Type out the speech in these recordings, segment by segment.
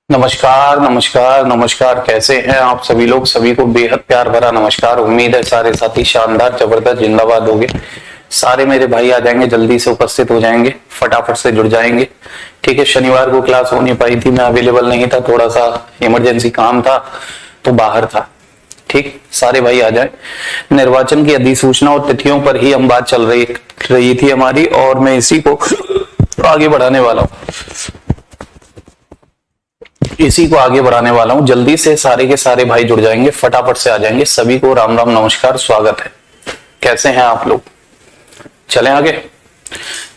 नमस्कार नमस्कार नमस्कार। कैसे हैं आप सभी लोग? सभी को बेहद प्यार भरा नमस्कार। उम्मीद है सारे साथी शानदार जबरदस्त जिंदाबाद होंगे। सारे मेरे भाई आ जाएंगे, जल्दी से उपस्थित हो जाएंगे, फटाफट से जुड़ जाएंगे। ठीक है, शनिवार को क्लास हो नहीं पाई थी, मैं अवेलेबल नहीं था, थोड़ा सा इमरजेंसी काम था तो बाहर था। ठीक, सारे भाई आ जाए। निर्वाचन की अधिसूचना और तिथियों पर ही हम बात चल रही थी हमारी, और मैं इसी को आगे बढ़ाने वाला हूं। जल्दी से सारे के सारे भाई जुड़ जाएंगे, फटाफट से आ जाएंगे। सभी को राम राम नमस्कार, स्वागत है। कैसे हैं आप लोग? चलें आगे।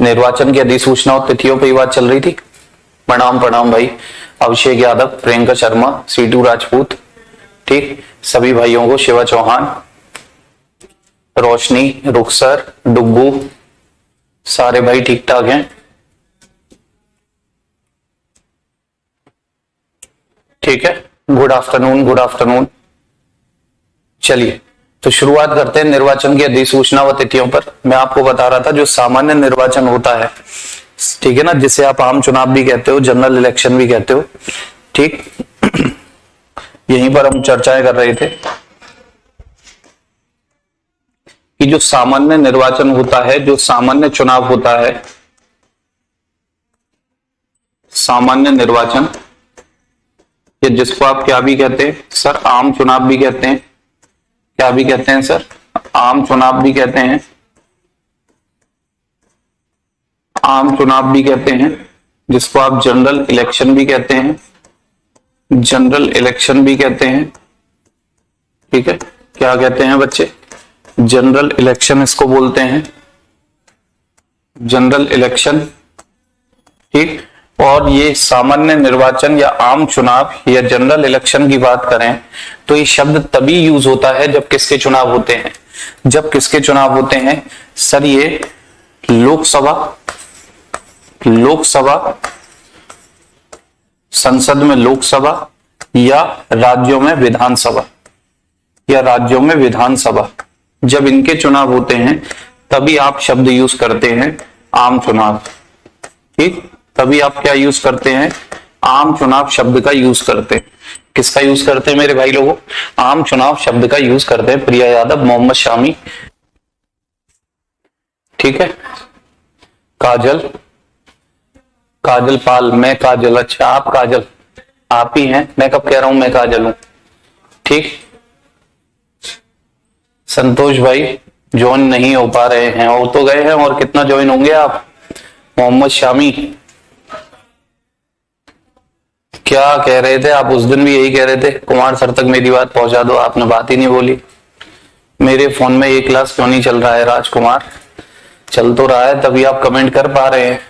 निर्वाचन की अधिसूचना और तिथियों पर बात चल रही थी। प्रणाम प्रणाम भाई। अभिषेक यादव, प्रियंका शर्मा, सीटू राजपूत, ठीक, सभी भाइयों को, शिवा चौहान, रोशनी, रुखसर, डुग्गू, सारे भाई ठीक ठाक हैं? ठीक है, गुड आफ्टरनून, गुड आफ्टरनून। चलिए तो शुरुआत करते हैं निर्वाचन की अधिसूचना व तिथियों पर। मैं आपको बता रहा था जो सामान्य निर्वाचन होता है, ठीक है ना, जिसे आप आम चुनाव भी कहते हो, जनरल इलेक्शन भी कहते हो, ठीक, यहीं पर हम चर्चाएं कर रहे थे कि जो सामान्य निर्वाचन होता है, जो सामान्य चुनाव होता है, सामान्य निर्वाचन, या जिसको आप क्या भी कहते हैं सर, आम चुनाव भी कहते हैं। क्या भी कहते हैं सर? आम चुनाव भी कहते हैं, आम चुनाव भी कहते हैं, जिसको आप जनरल इलेक्शन भी कहते हैं, जनरल इलेक्शन भी कहते हैं। ठीक है, क्या कहते हैं बच्चे? जनरल इलेक्शन इसको बोलते हैं, जनरल इलेक्शन। ठीक, और ये सामान्य निर्वाचन या आम चुनाव या जनरल इलेक्शन की बात करें तो ये शब्द तभी यूज होता है जब किसके चुनाव होते हैं? जब किसके चुनाव होते हैं सर? ये लोकसभा, संसद में लोकसभा, या राज्यों में विधानसभा, जब इनके चुनाव होते हैं तभी आप शब्द यूज करते हैं आम चुनाव। ठीक, तभी आप क्या यूज करते हैं? आम चुनाव शब्द का यूज करते हैं। किसका यूज करते हैं मेरे भाई लोगों? आम चुनाव शब्द का यूज करते हैं। प्रिया यादव, मोहम्मद शामी, ठीक है, काजल, काजल पाल, मैं काजल, अच्छा आप काजल, आप ही हैं, मैं कब कह रहा हूं मैं काजल हूं? ठीक, संतोष भाई ज्वाइन नहीं हो पा रहे हैं, और तो गए हैं, और कितना ज्वाइन होंगे आप? मोहम्मद शामी, क्या कह रहे थे आप? उस दिन भी यही कह रहे थे, कुमार सर तक मेरी बात पहुंचा दो, आपने बात ही नहीं बोली। मेरे फोन में ये क्लास क्यों नहीं चल रहा है राजकुमार? चल तो रहा है, तभी आप कमेंट कर पा रहे हैं।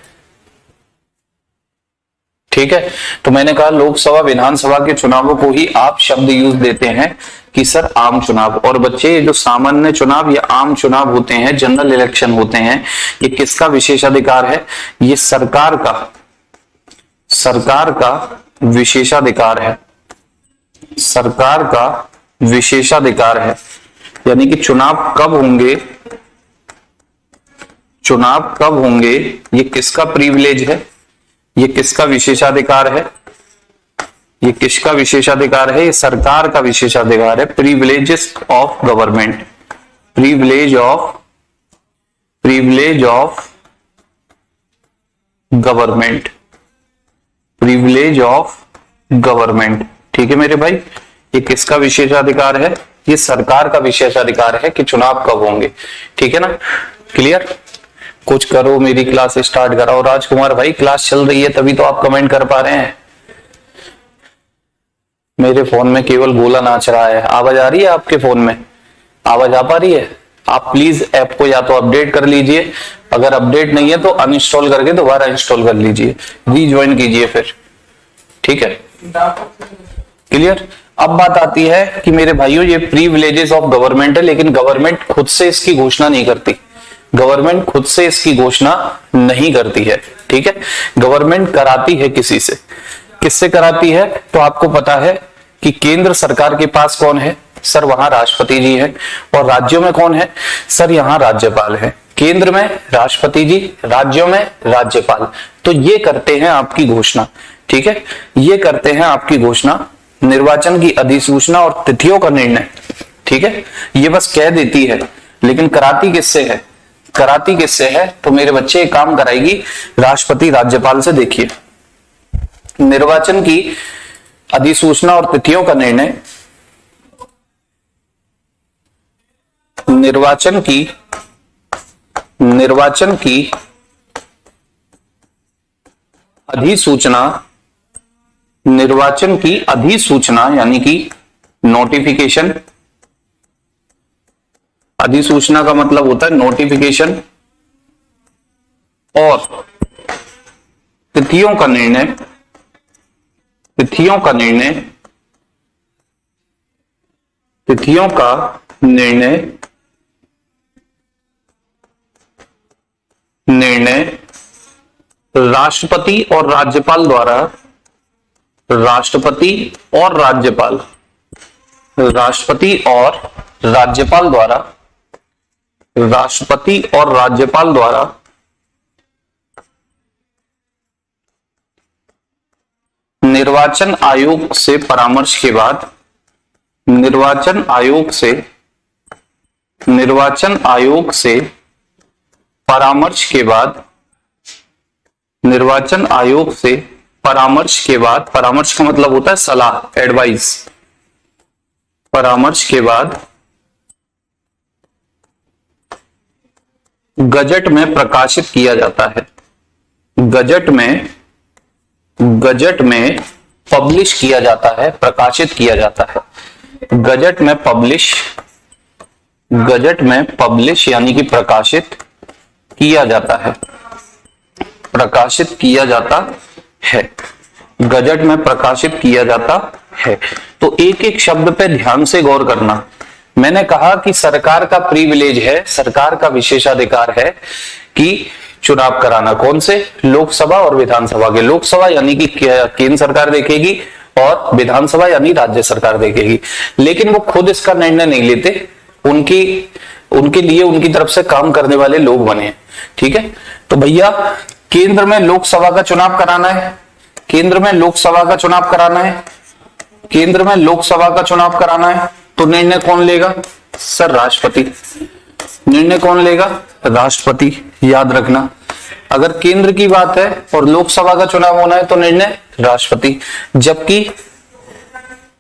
ठीक है, तो मैंने कहा लोकसभा विधानसभा के चुनावों को ही आप शब्द यूज देते हैं कि सर आम चुनाव। और बच्चे, जो सामान्य चुनाव या आम चुनाव होते हैं, जनरल इलेक्शन होते हैं, ये किसका विशेषाधिकार है? ये सरकार का विशेषाधिकार है, सरकार का विशेषाधिकार है। यानी कि चुनाव कब होंगे, ये किसका प्रिविलेज है? ये किसका विशेषाधिकार है? ये किसका विशेषाधिकार है? ये सरकार का विशेषाधिकार है। Privileges of government, privilege of government, privilege of government. ठीक है मेरे भाई, ये किसका विशेषाधिकार है? ये सरकार का विशेषाधिकार है कि चुनाव कब होंगे। ठीक है ना, क्लियर? कुछ करो, मेरी क्लास स्टार्ट कराओ। राजकुमार भाई क्लास चल रही है तभी तो आप कमेंट कर पा रहे हैं। मेरे फोन में केवल गोला नाच रहा है। आवाज आ रही है आपके फोन में? आवाज आ पा रही है? आप प्लीज ऐप को या तो अपडेट कर लीजिए, अगर अपडेट नहीं है तो अनइंस्टॉल करके दोबारा इंस्टॉल कर लीजिए, रीज्वाइन कीजिए फिर। ठीक है, क्लियर? अब बात आती है कि मेरे भाइयों ये प्रिविलेजेस ऑफ गवर्नमेंट है, लेकिन गवर्नमेंट खुद से इसकी घोषणा नहीं करती। गवर्नमेंट खुद से इसकी घोषणा नहीं करती है। ठीक है, गवर्नमेंट कराती है किसी से। किससे कराती है? तो आपको पता है कि केंद्र सरकार के पास कौन है सर? वहां राष्ट्रपति जी हैं। और राज्यों में कौन है सर? यहाँ राज्यपाल है। केंद्र में राष्ट्रपति जी, राज्यों में राज्यपाल। तो ये करते हैं आपकी घोषणा। ठीक है, ये करते हैं आपकी घोषणा, निर्वाचन की अधिसूचना और तिथियों का निर्णय। ठीक है, ये बस कह देती है, लेकिन कराती किससे है? कराती किससे है? तो मेरे बच्चे एक काम कराएगी राष्ट्रपति राज्यपाल से। देखिए, निर्वाचन की अधिसूचना और तिथियों का निर्णय, निर्वाचन की अधिसूचना, निर्वाचन की अधिसूचना यानी कि नोटिफिकेशन, अधिसूचना का मतलब होता है नोटिफिकेशन, और तिथियों का निर्णय, तिथियों का निर्णय राष्ट्रपति और राज्यपाल द्वारा, राष्ट्रपति और राज्यपाल द्वारा निर्वाचन आयोग से परामर्श के बाद, निर्वाचन आयोग से परामर्श के बाद, निर्वाचन आयोग से परामर्श के बाद, परामर्श का मतलब होता है सलाह, एडवाइस, परामर्श के बाद गजट में प्रकाशित किया जाता है, गजट में पब्लिश किया जाता है, प्रकाशित किया जाता है, गजट में पब्लिश यानी कि प्रकाशित किया जाता है, प्रकाशित किया जाता है, गजट में प्रकाशित किया जाता है। तो एक एक शब्द पे ध्यान से गौर करना। मैंने कहा कि सरकार का प्रिविलेज है, सरकार का विशेषाधिकार है कि चुनाव कराना, कौन से? लोकसभा और विधानसभा के। लोकसभा यानी कि केंद्र सरकार देखेगी और विधानसभा यानी राज्य सरकार देखेगी, लेकिन वो खुद इसका निर्णय नहीं लेते, उनके लिए उनकी तरफ से काम करने वाले लोग बने हैं। ठीक है, तो भैया केंद्र में लोकसभा का चुनाव कराना है, केंद्र में लोकसभा का चुनाव कराना है, केंद्र में लोकसभा का चुनाव कराना है, तो निर्णय कौन लेगा? सर राष्ट्रपति। निर्णय कौन लेगा? राष्ट्रपति। याद रखना, अगर केंद्र की बात है और लोकसभा का चुनाव होना है तो निर्णय राष्ट्रपति, जबकि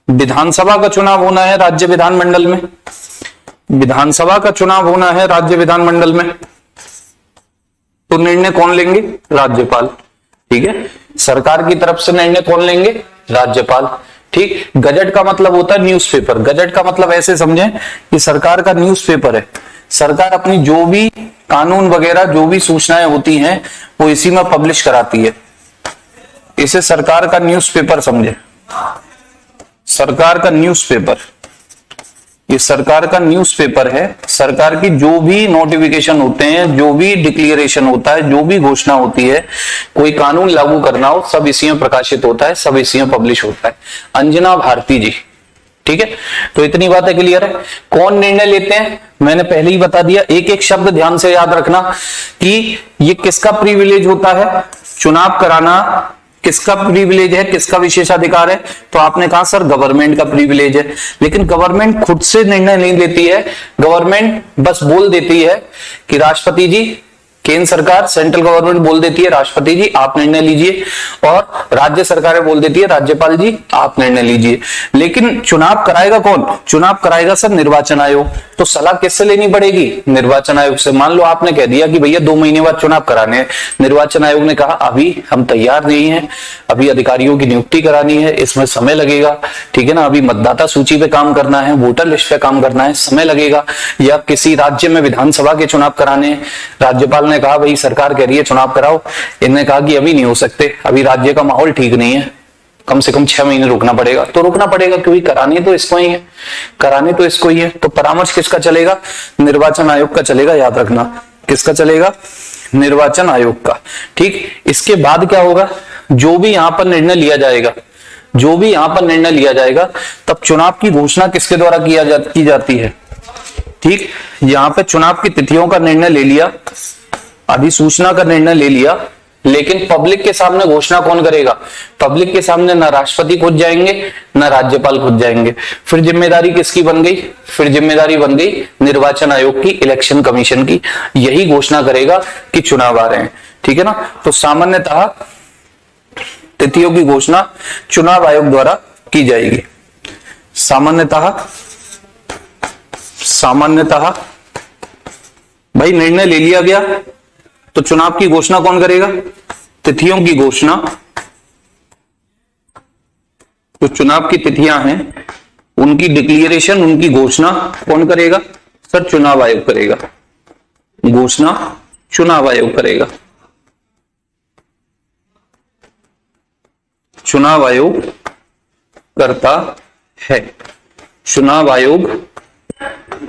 विधानसभा का चुनाव होना है राज्य विधानमंडल में, विधानसभा का चुनाव होना है राज्य विधानमंडल में, तो निर्णय कौन लेंगे? राज्यपाल। ठीक है, सरकार की तरफ से निर्णय कौन लेंगे? राज्यपाल। ठीक, गजट का मतलब होता है न्यूज़पेपर। गजट का मतलब ऐसे समझें कि सरकार का न्यूज़पेपर है, सरकार अपनी जो भी कानून वगैरह जो भी सूचनाएं होती हैं वो इसी में पब्लिश कराती है, इसे सरकार का न्यूज़पेपर समझे। सरकार का न्यूज़पेपर, ये सरकार का न्यूज़पेपर है, सरकार की जो भी नोटिफिकेशन होते हैं, जो भी डिक्लेरेशन होता है, जो भी घोषणा होती है, कोई कानून लागू करना हो, सब इसी में प्रकाशित होता है, सब इसी में पब्लिश होता है। अंजना भारती जी। ठीक है, तो इतनी बातें क्लियर है। कौन निर्णय लेते हैं? मैंने पहले ही बता दिया, एक एक शब्द ध्यान से याद रखना कि ये किसका प्रिविलेज होता है, चुनाव कराना किसका प्रिविलेज है, किसका विशेषाधिकार है? तो आपने कहा सर गवर्नमेंट का प्रिविलेज है, लेकिन गवर्नमेंट खुद से निर्णय नहीं लेती है, गवर्नमेंट बस बोल देती है कि राष्ट्रपति जी, केंद्र सरकार सेंट्रल गवर्नमेंट बोल देती है राष्ट्रपति जी आप निर्णय लीजिए, और राज्य सरकारें बोल देती है राज्यपाल जी आप निर्णय लीजिए। लेकिन चुनाव कराएगा कौन? चुनाव कराएगा सर निर्वाचन आयोग। तो सलाह किससे लेनी पड़ेगी? निर्वाचन आयोग से। मान लो आपने कह दिया कि भैया 2 महीने बाद चुनाव कराने हैं, निर्वाचन आयोग ने कहा अभी हम तैयार नहीं है, अभी अधिकारियों की नियुक्ति करानी है, इसमें समय लगेगा, ठीक है ना, अभी मतदाता सूची पे काम करना है, वोटर लिस्ट पे काम करना है, समय लगेगा। या किसी राज्य में विधानसभा के चुनाव कराने, राज्यपाल ने कहा भाई सरकार कह रही है चुनाव कराओ, इन्होंने कहा कि अभी नहीं हो सकते, अभी राज्य का माहौल ठीक नहीं है, कम से कम 6 महीने रुकना पड़ेगा। तो रुकना पड़ेगा क्योंकि करानी तो इसको ही है, करानी तो इसको ही है। तो परामर्श किसका चलेगा? निर्वाचन आयोग का चलेगा। याद रखना, किसका चलेगा? निर्वाचन आयोग का। ठीक, इसके बाद क्या होगा? जो भी यहां पर निर्णय लिया जाएगा, जो भी यहां पर निर्णय लिया जाएगा, तब चुनाव की घोषणा किसके द्वारा की जाती है? ठीक, यहां पे चुनाव की तिथियों का निर्णय ले लिया, अधिसूचना का निर्णय ले लिया, लेकिन पब्लिक के सामने घोषणा कौन करेगा? पब्लिक के सामने ना राष्ट्रपति खुद जाएंगे ना राज्यपाल खुद जाएंगे। फिर जिम्मेदारी किसकी बन गई? फिर जिम्मेदारी बन गई निर्वाचन आयोग की, इलेक्शन कमीशन की। यही घोषणा करेगा कि चुनाव आ रहे हैं, ठीक है ना। तो सामान्यतः तिथियों की घोषणा चुनाव आयोग द्वारा की जाएगी। सामान्यतः भाई निर्णय ले लिया गया तो चुनाव की घोषणा कौन करेगा? तिथियों की घोषणा, तो चुनाव की तिथियां हैं उनकी डिक्लेरेशन, उनकी घोषणा कौन करेगा? सर चुनाव आयोग करेगा। घोषणा चुनाव आयोग करेगा। चुनाव आयोग करता है, चुनाव आयोग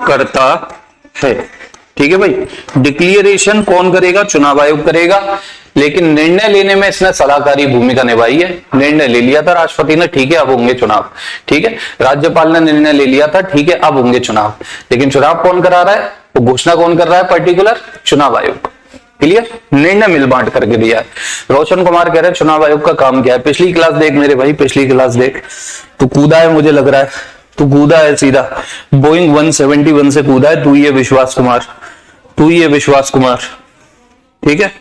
करता है, ठीक है भाई। डिक्लेरेशन कौन करेगा? चुनाव आयोग करेगा। लेकिन निर्णय लेने में इसने सलाहकारी भूमिका निभाई है। निर्णय ले लिया था राष्ट्रपति ने, ठीक है अब होंगे चुनाव, ठीक है। राज्यपाल ने निर्णय ले लिया था, ठीक है अब होंगे चुनाव। लेकिन चुनाव कौन करा रहा है? वो घोषणा कौन कर रहा है? पर्टिकुलर चुनाव आयोग। क्लियर? निर्णय मिल बांट करके दिया है। रोशन कुमार कह रहे हैं चुनाव आयोग का काम क्या है? पिछली क्लास देख मेरे भाई, पिछली क्लास देख। तू कूदा है मुझे लग रहा है, तू कूदा है सीधा बोइंग 171 से कूदा है। तू ही है विश्वास कुमार, तू ही है विश्वास कुमार, ठीक है।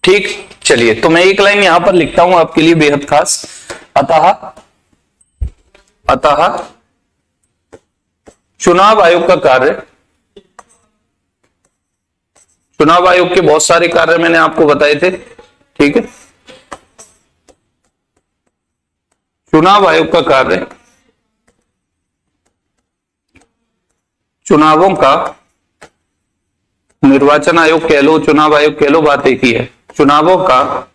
ठीक, चलिए तो मैं एक लाइन यहां पर लिखता हूं आपके लिए बेहद खास। अतः चुनाव आयोग का कार्य, चुनाव आयोग के बहुत सारे कार्य मैंने आपको बताए थे, ठीक है। चुनाव आयोग का कार्य चुनावों का, निर्वाचन आयोग कह लो, चुनाव आयोग कह लो, बात एक ही है। चुनावों का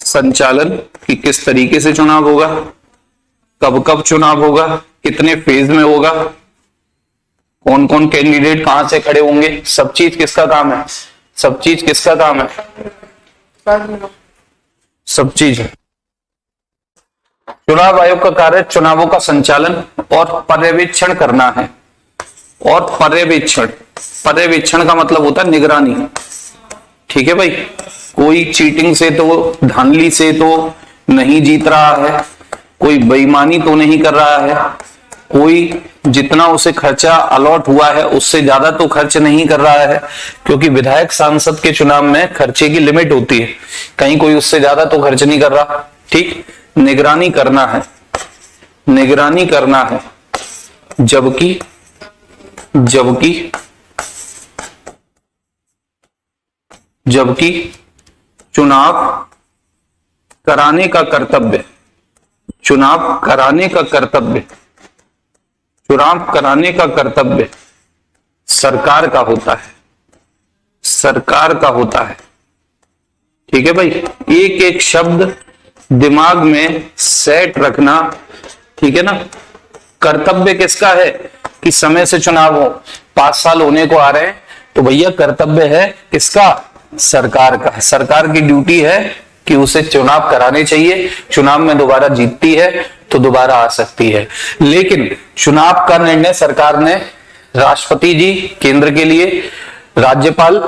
संचालन कि किस तरीके से चुनाव होगा, कब कब चुनाव होगा, कितने फेज में होगा, कौन कौन कैंडिडेट कहां से खड़े होंगे, सब चीज किसका काम है? सब चीज किसका काम है? सब चीज चुनाव आयोग का कार्य चुनावों का संचालन और पर्यवेक्षण करना है। और पर्यवेक्षण का मतलब होता है निगरानी, ठीक है भाई। कोई चीटिंग से तो, धांधली से तो नहीं जीत रहा है, कोई बेईमानी तो नहीं कर रहा है, कोई जितना उसे खर्चा अलॉट हुआ है उससे ज्यादा तो खर्च नहीं कर रहा है, क्योंकि विधायक सांसद के चुनाव में खर्चे की लिमिट होती है, कहीं कोई उससे ज्यादा तो खर्च नहीं कर रहा, ठीक। निगरानी करना है, निगरानी करना है। जबकि चुनाव कराने का कर्तव्य, चुनाव कराने का कर्तव्य सरकार का होता है, सरकार का होता है, ठीक है भाई। एक एक शब्द दिमाग में सेट रखना, ठीक है ना। कर्तव्य किसका है? कि समय से चुनाव हो, 5 साल होने को आ रहे हैं, तो भैया कर्तव्य है किसका? सरकार का। सरकार की ड्यूटी है कि उसे चुनाव कराने चाहिए, चुनाव में दोबारा जीतती है तो दोबारा आ सकती है। लेकिन चुनाव का निर्णय सरकार ने, राष्ट्रपति जी केंद्र के लिए, राज्यपाल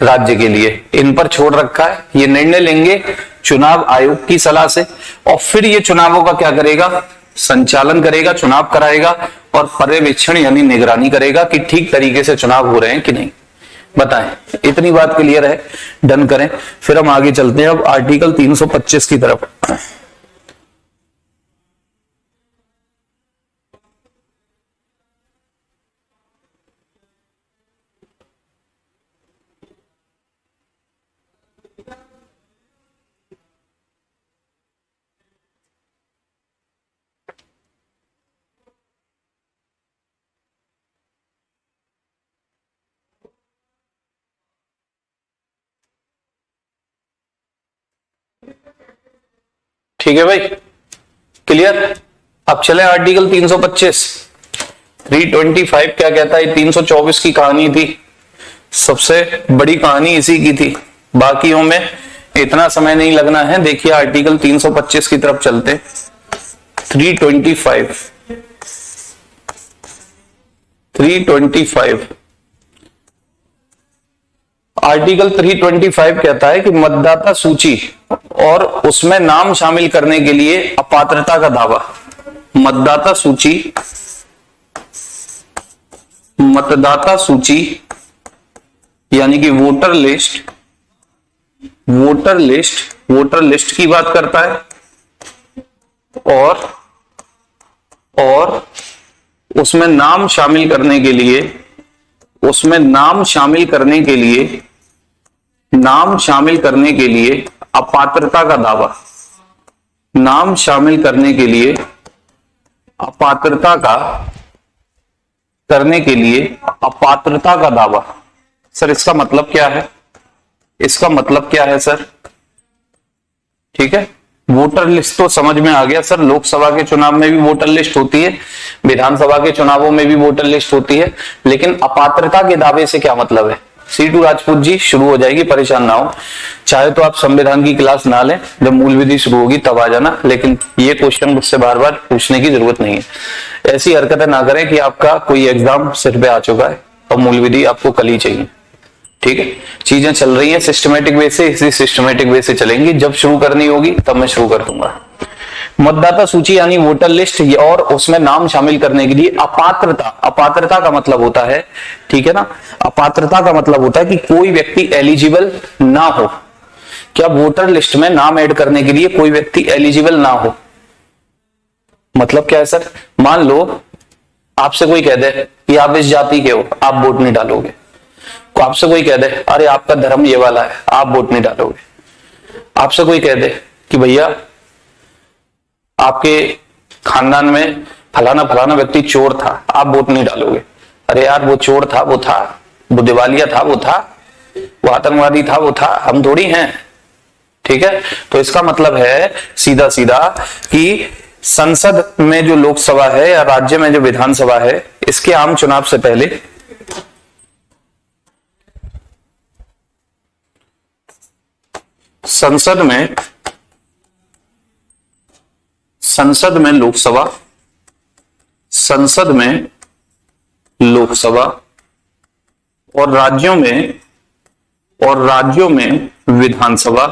राज्य के लिए, इन पर छोड़ रखा है। ये निर्णय लेंगे चुनाव आयोग की सलाह से, और फिर ये चुनावों का क्या करेगा? संचालन करेगा, चुनाव कराएगा और पर्यवेक्षण यानी निगरानी करेगा कि ठीक तरीके से चुनाव हो रहे हैं कि नहीं। बताएं, इतनी बात क्लियर है? डन करें, फिर हम आगे चलते हैं अब आर्टिकल 325 की तरफ। ठीक है भाई, क्लियर। अब चले आर्टिकल 325। 325 क्या कहता है? 324 की कहानी थी। सबसे बड़ी कहानी इसी की थी, बाकियों में इतना समय नहीं लगना है। देखिए आर्टिकल 325 की तरफ चलते। 325 आर्टिकल 325 कहता है कि मतदाता सूची और उसमें नाम शामिल करने के लिए अपात्रता का दावा। मतदाता सूची यानी कि वोटर लिस्ट की बात करता है, और उसमें नाम शामिल करने के लिए अपात्रता का दावा। नाम शामिल करने के लिए अपात्रता का दावा। सर इसका मतलब क्या है? सर ठीक है, वोटर लिस्ट तो समझ में आ गया सर। लोकसभा के चुनाव में भी वोटर लिस्ट होती है, विधानसभा के चुनावों में भी वोटर लिस्ट होती है, लेकिन अपात्रता के दावे से क्या मतलब है? C2 राजपूत जी शुरू हो जाएगी, परेशान ना हो। चाहे तो आप संविधान की क्लास ना लें, जब मूल विधि शुरू होगी तब आ जाना, लेकिन ये क्वेश्चन मुझसे बार बार पूछने की जरूरत नहीं है। ऐसी हरकतें ना करें कि आपका कोई एग्जाम सिर पे आ चुका है और मूल विधि आपको कल ही चाहिए। ठीक है, चीजें चल रही हैं सिस्टमेटिक वे से, इसी सिस्टमेटिक वे से चलेंगी। जब शुरू करनी होगी तब मैं शुरू कर दूंगा। मतदाता सूची यानी वोटर लिस्ट और उसमें नाम शामिल करने के लिए अपात्रता का मतलब होता है, ठीक है ना, अपात्रता का मतलब होता है कि कोई व्यक्ति एलिजिबल ना हो। क्या वोटर लिस्ट में नाम ऐड करने के लिए कोई व्यक्ति एलिजिबल ना हो? मतलब क्या है सर? मान लो आपसे कोई कह दे कि आप इस जाति के हो, आप वोट नहीं डालोगे। तो आपसे कोई कह दे अरे आपका धर्म ये वाला है, आप वोट नहीं डालोगे। आपसे कोई कह दे कि भैया आपके खानदान में फलाना फलाना व्यक्ति चोर था, आप वोट नहीं डालोगे। अरे यार वो चोर था, वो दिवालिया था, वो आतंकवादी था, वो था, हम थोड़ी हैं। ठीक है, तो इसका मतलब है सीधा सीधा कि संसद में जो लोकसभा है या राज्य में जो विधानसभा है, इसके आम चुनाव से पहले संसद में लोकसभा और राज्यों में विधानसभा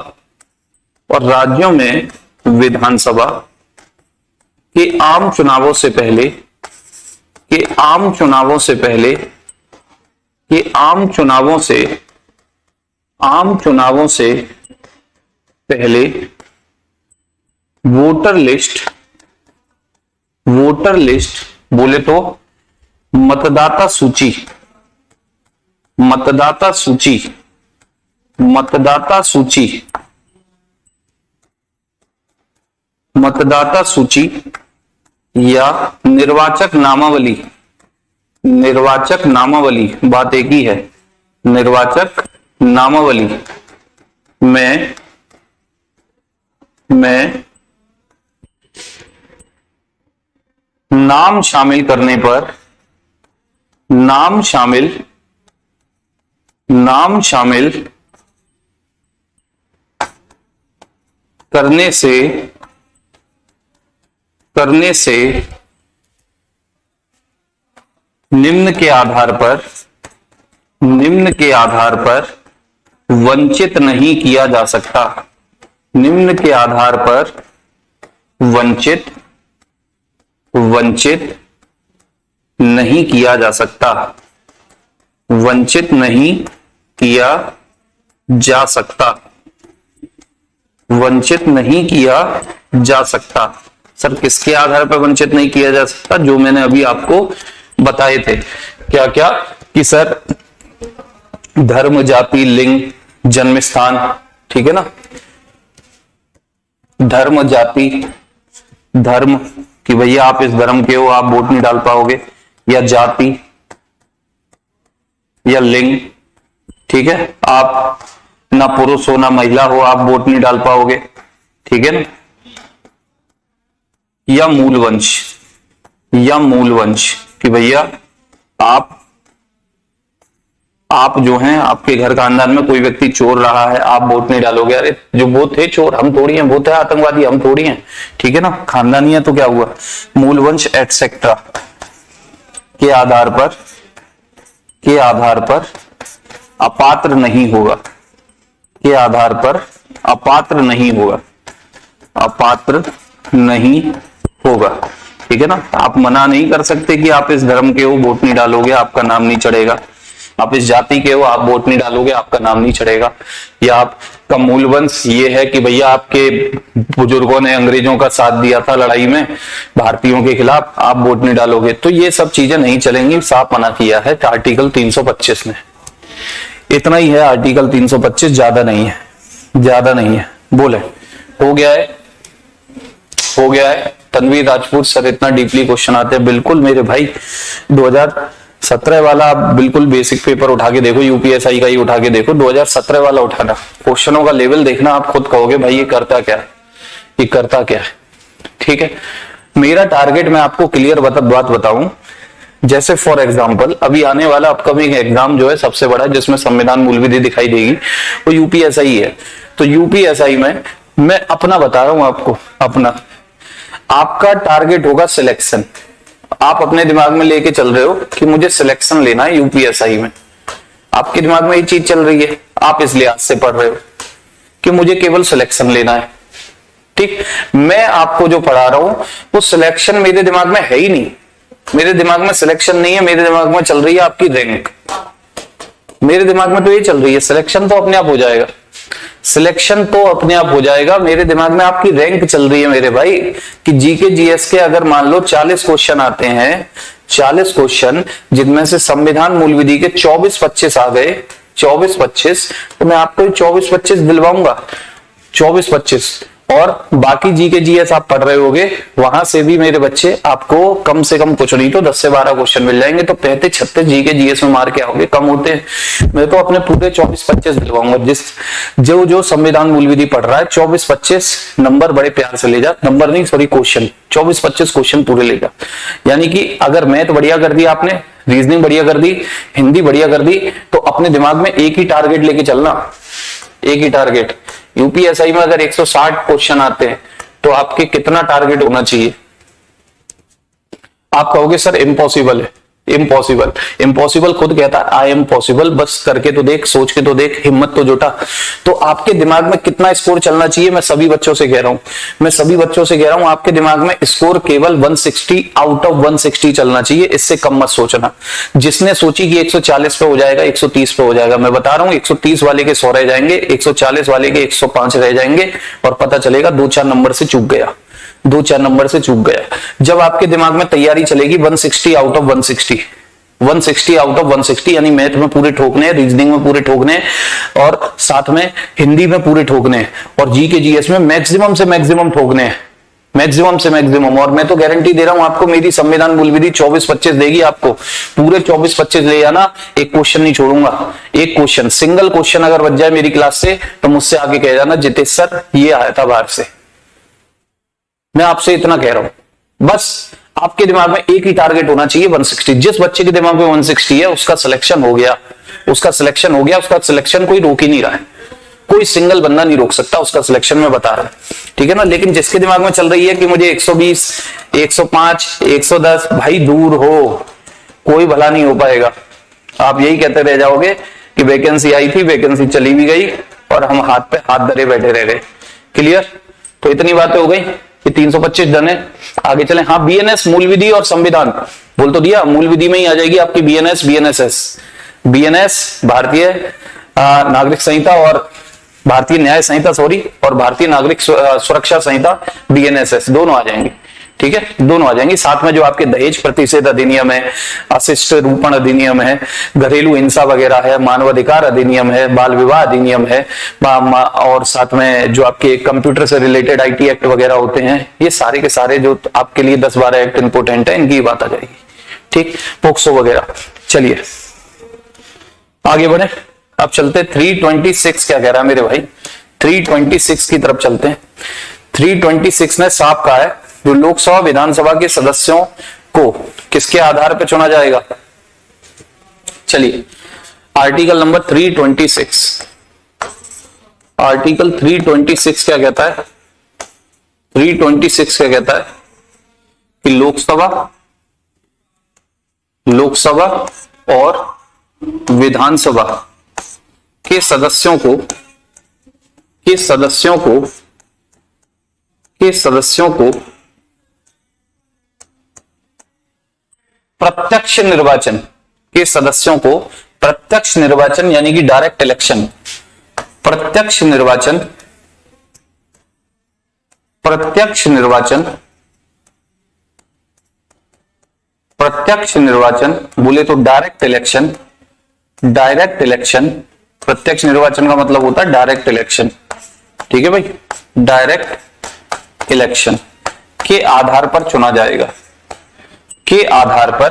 के आम चुनावों से पहले वोटर लिस्ट बोले तो मतदाता सूची या निर्वाचक नामावली, बात एक ही है। निर्वाचक नामावली में नाम शामिल करने से निम्न के आधार पर वंचित नहीं किया जा सकता। निम्न के आधार पर वंचित नहीं किया जा सकता। वंचित नहीं किया जा सकता। सर किसके आधार पर वंचित नहीं किया जा सकता? जो मैंने अभी आपको बताए थे। क्या क्या? कि सर धर्म, जाति, लिंग, जन्म स्थान, ठीक है ना, धर्म, जाति, धर्म कि भैया आप इस धर्म के हो, आप वोट नहीं डाल पाओगे, या जाति या लिंग, ठीक है, आप ना पुरुष हो ना महिला हो, आप वोट नहीं डाल पाओगे, ठीक है ना, या मूल वंश कि भैया आप जो हैं, आपके घर खानदान में कोई व्यक्ति चोर रहा है, आप वोट नहीं डालोगे, अरे जो वो थे चोर, हम थोड़ी हैं, वो थे आतंकवादी, हम थोड़ी हैं, ठीक है ना। खानदानी है तो क्या हुआ, मूलवंश एटसेट्रा के आधार पर अपात्र नहीं होगा, के आधार पर अपात्र नहीं होगा, अपात्र नहीं होगा, ठीक है ना। आप मना नहीं कर सकते कि आप इस धर्म के हो, वोट नहीं डालोगे, आपका नाम नहीं चढ़ेगा। आप इस जाति के हो, आप वोट नहीं डालोगे, आपका नाम नहीं चढ़ेगा। या आपका मूलवंश ये है कि भैया आपके बुजुर्गों ने अंग्रेजों का साथ दिया था लड़ाई में भारतीयों के खिलाफ, आप वोट नहीं डालोगे, तो ये सब चीजें नहीं चलेंगी। साफ मना किया है आर्टिकल 325 ने। इतना ही है आर्टिकल 325, ज्यादा नहीं है, ज्यादा नहीं है। बोले हो गया है, हो गया है। तनवीर राजपूत सर, इतना डीपली क्वेश्चन आते हैं? बिल्कुल मेरे भाई, 2017 वाला आप बिल्कुल बेसिक पेपर उठा के देखो, यूपीएसआई का ही उठा के देखो, 2017 वाला उठाना, क्वेश्चनों का लेवल देखना, आप खुद कहोगे भाई ये करता क्या है, ये करता क्या है, ठीक है। मेरा टारगेट मैं आपको क्लियर बात बताऊं, जैसे फॉर एग्जांपल अभी आने वाला अपकमिंग एग्जाम जो है सबसे बड़ा, जिसमें संविधान मूल विधि दिखाई देगी, वो यूपीएसआई है। तो यूपीएसआई में मैं अपना बता रहा हूं आपको, अपना, आपका टारगेट होगा सिलेक्शन। आप अपने दिमाग में लेके चल रहे हो कि मुझे सिलेक्शन लेना है यूपीएसआई में, आपके दिमाग में ये चीज चल रही है, आप इस लिहाज से पढ़ रहे हो कि मुझे केवल सिलेक्शन लेना है, ठीक। मैं आपको जो पढ़ा रहा हूं वो सिलेक्शन मेरे दिमाग में है ही नहीं, मेरे दिमाग में सिलेक्शन नहीं है, मेरे दिमाग में चल रही है आपकी रैंक। मेरे दिमाग में तो ये चल रही है, सिलेक्शन तो अपने आप हो जाएगा, सिलेक्शन तो अपने आप हो जाएगा, मेरे दिमाग में आपकी रैंक चल रही है मेरे भाई, कि जीके जीएस के अगर मान लो 40 क्वेश्चन आते हैं, 40 क्वेश्चन जिनमें से संविधान मूल विधि के 24-25 आ गए, 24-25, तो मैं आपको 24-25 दिलवाऊंगा, 24-25। और बाकी जीके जीएस आप पढ़ रहे होगे, वहां से भी मेरे बच्चे आपको कम से कम कुछ नहीं तो 10 से 12 क्वेश्चन मिल जाएंगे, तो 35-36 जीके जीएस में मार के आओगे, कम होते हैं। मैं तो अपने पूरे 24-25 दिलवाऊंगा, जिस जो संविधान मूल विधि पढ़ रहा है 24-25 नंबर बड़े प्यार से ले जा, नंबर नहीं सॉरी क्वेश्चन, 24-25 क्वेश्चन पूरे ले जा। यानी कि अगर मैथ बढ़िया कर दी आपने, रीजनिंग बढ़िया कर दी, हिंदी बढ़िया कर दी, तो अपने दिमाग में एक ही टारगेट लेके चलना, एक ही टारगेट। यूपीएसआई में अगर 160 क्वेश्चन आते हैं तो आपके कितना टारगेट होना चाहिए? आप कहोगे सर इम्पॉसिबल है, इम्पॉसिबल, इम्पॉसिबल खुद कहता है आई एम पॉसिबल, बस करके तो देख, सोच के तो देख, हिम्मत तो जुटा। तो आपके दिमाग में कितना स्कोर चलना चाहिए? मैं सभी बच्चों से कह रहा हूं, मैं सभी बच्चों से कह रहा हूं, आपके दिमाग में स्कोर केवल 160 आउट ऑफ 160 चलना चाहिए, इससे कम मत सोचना। जिसने सोची कि 140 पे हो जाएगा, 130 पे हो जाएगा, मैं बता रहा हूं 130 वाले के 100 रह जाएंगे, 140 वाले के 105 रह जाएंगे, और पता चलेगा 2-4 नंबर से चूक गया, 2-4 नंबर से चूक गया। जब आपके दिमाग में तैयारी चलेगी 160 आउट ऑफ 160, 160 आउट ऑफ 160, यानी मैथ में पूरे ठोकने, रीजनिंग में पूरे ठोकने, और साथ में हिंदी में पूरे ठोकने, और जीके जीएस में मैक्सिमम से मैक्सिमम ठोकने, मैक्सिमम से मैक्सिमम। और मैं तो गारंटी दे रहा हूं आपको, मेरी संविधान मूल विधि 24-25 देगी आपको, पूरे 24-25 ले जाना, एक क्वेश्चन नहीं छोड़ूंगा, एक क्वेश्चन, सिंगल क्वेश्चन अगर बच जाए मेरी क्लास से तो मुझसे आगे कह जाना जितेश सर ये आया था बाहर से। मैं आपसे इतना कह रहा हूं, बस आपके दिमाग में एक ही टारगेट होना चाहिए 160। जिस बच्चे के दिमाग में 160 है उसका सिलेक्शन हो गया, उसका सिलेक्शन हो गया, उसका सिलेक्शन कोई रोक ही नहीं रहा है, कोई सिंगल बंदा नहीं रोक सकता उसका सिलेक्शन, में बता रहा है, ठीक है ना। लेकिन जिसके दिमाग में चल रही है कि मुझे 120, 105, 110, भाई दूर हो, कोई भला नहीं हो पाएगा। आप यही कहते रह जाओगे कि वैकेंसी आई थी, वैकेंसी चली भी गई, और हम हाथ पे हाथ धरे बैठे रह गए। क्लियर? तो इतनी बातें हो गई कि 325 डन है। आगे चले। हाँ, बीएनएस मूल विधि और संविधान बोल तो दिया, मूल विधि में ही आ जाएगी आपकी बीएनएस, बीएनएसएस, बीएनएस भारतीय नागरिक संहिता और भारतीय न्याय संहिता, सॉरी, और भारतीय नागरिक सुरक्षा संहिता, बीएनएसएस, दोनों आ जाएंगे, ठीक है, दोनों आ जाएंगी। साथ में जो आपके दहेज प्रतिषेध अधिनियम है, अशिष्ट रूपण अधिनियम है, घरेलू हिंसा वगैरह है, मानवाधिकार अधिनियम है, बाल विवाह अधिनियम है, और साथ में जो आपके कंप्यूटर से रिलेटेड आईटी एक्ट वगैरह होते हैं, ये सारे के सारे जो आपके लिए 10-12 एक्ट इंपोर्टेंट है, इनकी बात आ जाएगी, ठीक, पोक्सो वगैरह। चलिए आगे बढ़े, अब चलते 326 क्या कह रहा है मेरे भाई, 326 की तरफ चलते हैं। 326 ने साफ कहा है जो लोकसभा विधानसभा के सदस्यों को किसके आधार पर चुना जाएगा। चलिए आर्टिकल नंबर 326, आर्टिकल 326 क्या कहता है? 326 क्या कहता है कि लोकसभा और विधानसभा के सदस्यों को प्रत्यक्ष निर्वाचन यानी कि डायरेक्ट इलेक्शन, प्रत्यक्ष निर्वाचन बोले तो डायरेक्ट इलेक्शन, प्रत्यक्ष निर्वाचन का मतलब होता है डायरेक्ट इलेक्शन। ठीक है भाई, डायरेक्ट इलेक्शन के आधार पर चुना जाएगा, के आधार पर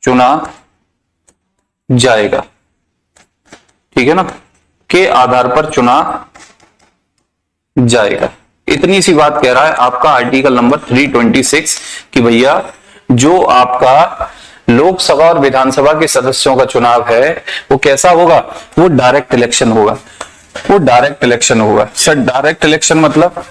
चुना जाएगा। ठीक है ना, के आधार पर चुना जाएगा। इतनी सी बात कह रहा है आपका आर्टिकल नंबर 326 कि भैया जो आपका लोकसभा और विधानसभा के सदस्यों का चुनाव है वो कैसा होगा? वो डायरेक्ट इलेक्शन होगा, वो डायरेक्ट इलेक्शन होगा। सर डायरेक्ट इलेक्शन मतलब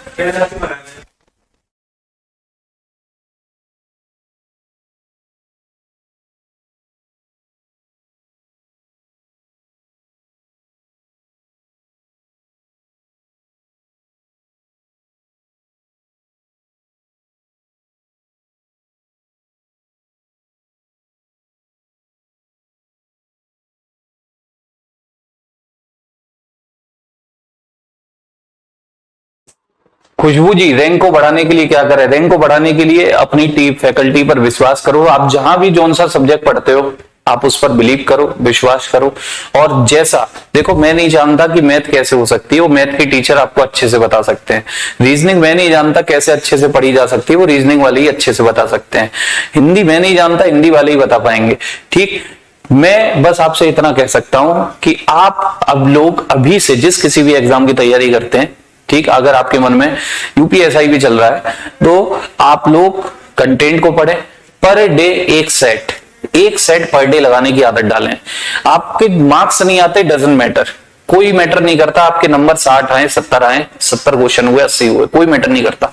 खुशबू जी, रैंक को बढ़ाने के लिए क्या करें? रैंक को बढ़ाने के लिए अपनी टीम फैकल्टी पर विश्वास करो। आप जहां भी जोन सा सब्जेक्ट पढ़ते हो आप उस पर बिलीव करो, विश्वास करो। और जैसा देखो, मैं नहीं जानता कि मैथ कैसे हो सकती है, वो मैथ के टीचर आपको अच्छे से बता सकते हैं। रीजनिंग मैं नहीं जानता कैसे अच्छे से पढ़ी जा सकती है, वो रीजनिंग वाले ही अच्छे से बता सकते हैं। हिंदी मैं नहीं जानता, हिंदी वाले ही बता पाएंगे। ठीक, मैं बस आपसे इतना कह सकता हूं कि आप अब लोग अभी से जिस किसी भी एग्जाम की तैयारी करते हैं, ठीक, अगर आपके मन में यूपीएसआई भी चल रहा है तो आप लोग कंटेंट को पढ़ें। पर डे एक सेट पर डे लगाने की आदत डालें। आपके मार्क्स नहीं आते, डजंट मैटर, कोई मैटर नहीं करता। आपके नंबर 60 आए, 70 आए, 70 क्वेश्चन हुए, 80 हुए, कोई मैटर नहीं करता।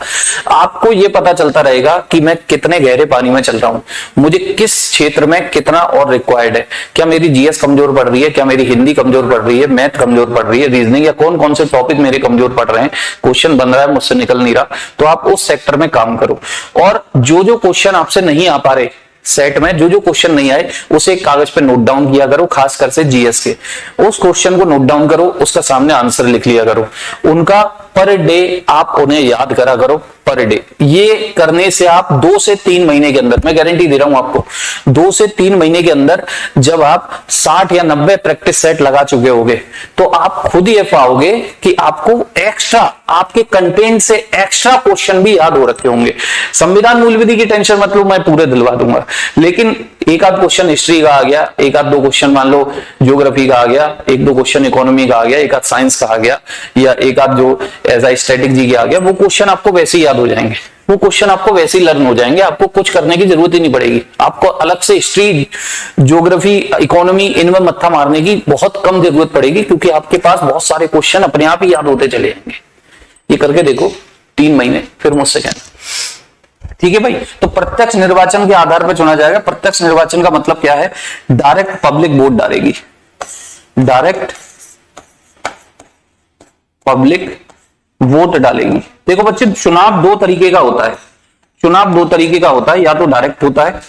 आपको यह पता चलता रहेगा कि मैं कितने गहरे पानी में चल रहा हूं, मुझे किस क्षेत्र में कितना और रिक्वायर्ड है। क्या मेरी जीएस कमजोर पड़ रही है, क्या मेरी हिंदी कमजोर पड़ रही है, मैथ कमजोर पड़ रही है, रीजनिंग, या कौन कौन से टॉपिक मेरे कमजोर पड़ रहे हैं, क्वेश्चन बन रहा है मुझसे निकल नहीं रहा, तो आप उस सेक्टर में काम करो। और जो जो क्वेश्चन आपसे नहीं आ पा रहे सेट में, जो जो क्वेश्चन नहीं आए उसे एक कागज पे नोट डाउन किया करो, खासकर से जीएस के। उस क्वेश्चन को नोट डाउन करो, उसका सामने आंसर लिख लिया करो, उनका पर डे आप उन्हें याद करा करो पर डे। ये करने से आप 2 से 3 महीने के अंदर, मैं गारंटी दे रहा हूं आपको, 2 से 3 महीने के अंदर जब आप 60 या 90 प्रैक्टिस सेट लगा चुके होगे तो आप खुद ही पाओगे कि आपको एक्स्ट्रा, आपके कंटेंट से एक्स्ट्रा क्वेश्चन भी याद हो रखे होंगे। संविधान मूल विधि की टेंशन मत लो, मैं पूरे दिलवा दूंगा, लेकिन एक आध क्वेश्चन हिस्ट्री का आ गया, एक आध 2 क्वेश्चन मान लो ज्योग्राफी का आ गया, 1-2 क्वेश्चन इकोनॉमी का आ गया, एक आध साइंस का आ गया, या एक आध जो एज स्ट्रेटेजी का आ गया, वो क्वेश्चन आपको वैसे ही याद हो जाएंगे, वो क्वेश्चन आपको वैसे ही लर्न हो जाएंगे। आपको कुछ करने की जरूरत ही नहीं पड़ेगी, आपको अलग से हिस्ट्री, ज्योग्राफी, इकोनॉमी इनमें मत्था मारने की बहुत कम जरूरत पड़ेगी, क्योंकि आपके पास बहुत सारे क्वेश्चन अपने आप ही याद होते चले जाएंगे। ये करके देखो 3 महीने, फिर मुझसे कहना। ठीक है भाई, तो प्रत्यक्ष निर्वाचन के आधार पर चुना जाएगा। प्रत्यक्ष निर्वाचन का मतलब क्या है? डायरेक्ट पब्लिक वोट डालेगी, डायरेक्ट पब्लिक वोट डालेगी। देखो बच्चे, चुनाव 2 तरीके का होता है, चुनाव 2 तरीके का होता है, या तो डायरेक्ट होता है,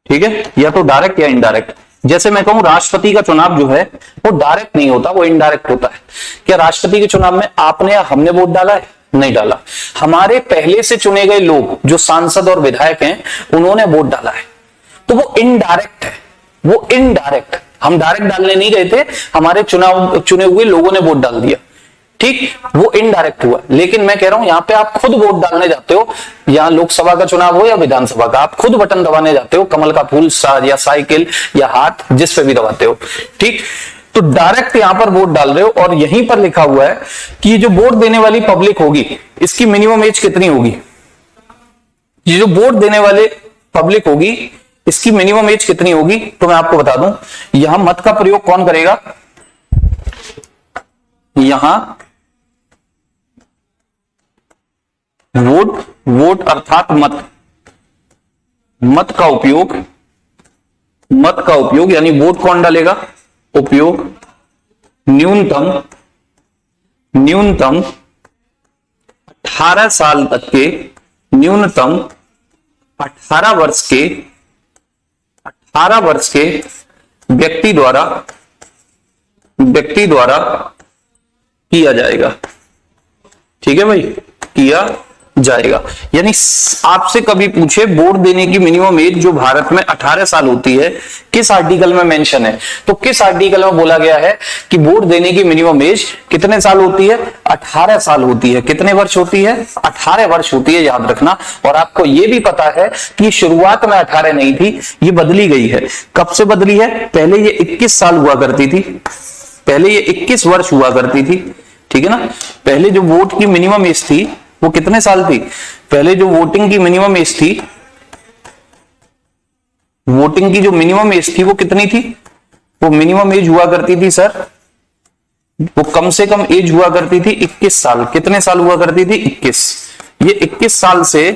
ठीक है, या तो डायरेक्ट या इनडायरेक्ट। जैसे मैं कहूं राष्ट्रपति का चुनाव जो है वो डायरेक्ट नहीं होता, वो इनडायरेक्ट होता है। क्या राष्ट्रपति के चुनाव में आपने या हमने वोट डाला है? नहीं डाला। हमारे पहले से चुने गए लोग जो सांसद और विधायक हैं उन्होंने वोट डाला है, तो वो इनडायरेक्ट है, वो इनडायरेक्ट। हम डायरेक्ट डालने नहीं गए थे, हमारे चुने हुए लोगों ने वोट डाल दिया, ठीक, वो इनडायरेक्ट हुआ। लेकिन मैं कह रहा हूं यहां पे आप खुद वोट डालने जाते हो, यहां लोकसभा का चुनाव हो या विधानसभा का, आप खुद बटन दबाने जाते हो, कमल का फूल या साइकिल या हाथ जिस पे भी दबाते हो, ठीक। तो डायरेक्ट यहां पर वोट डाल रहे हो और यहीं पर लिखा हुआ है कि ये जो वोट देने वाली पब्लिक होगी इसकी मिनिमम एज कितनी होगी। ये जो वोट देने वाले पब्लिक होगी इसकी मिनिमम एज कितनी होगी। तो मैं आपको बता दूं, यहां मत का प्रयोग कौन करेगा, यहां वोट अर्थात मत का उपयोग यानी वोट कौन डालेगा, उपयोग न्यूनतम 18 साल तक के, न्यूनतम 18 वर्ष के व्यक्ति द्वारा किया जाएगा। ठीक है भाई, किया जाएगा। यानी आपसे कभी पूछे वोट देने की मिनिमम एज जो भारत में 18 साल होती है, किस आर्टिकल में मेंशन है, तो किस आर्टिकल में बोला गया है कि वोट देने की मिनिमम एज कितने साल होती है, 18 साल होती है। कितने वर्ष होती है, 18 वर्ष होती है, याद रखना। और आपको यह भी पता है कि शुरुआत में 18 नहीं थी, ये बदली गई है। कब से बदली है, पहले ये 21 साल हुआ करती थी, पहले ये 21 वर्ष हुआ करती थी। ठीक है ना, पहले जो वोट की मिनिमम एज थी वो कितने साल थी, पहले जो वोटिंग की मिनिमम एज थी, वोटिंग की जो मिनिमम एज थी वो कितनी थी, वो मिनिमम एज हुआ करती थी सर, वो कम से कम एज हुआ करती थी 21 साल। कितने साल हुआ करती थी, 21। ये 21 साल से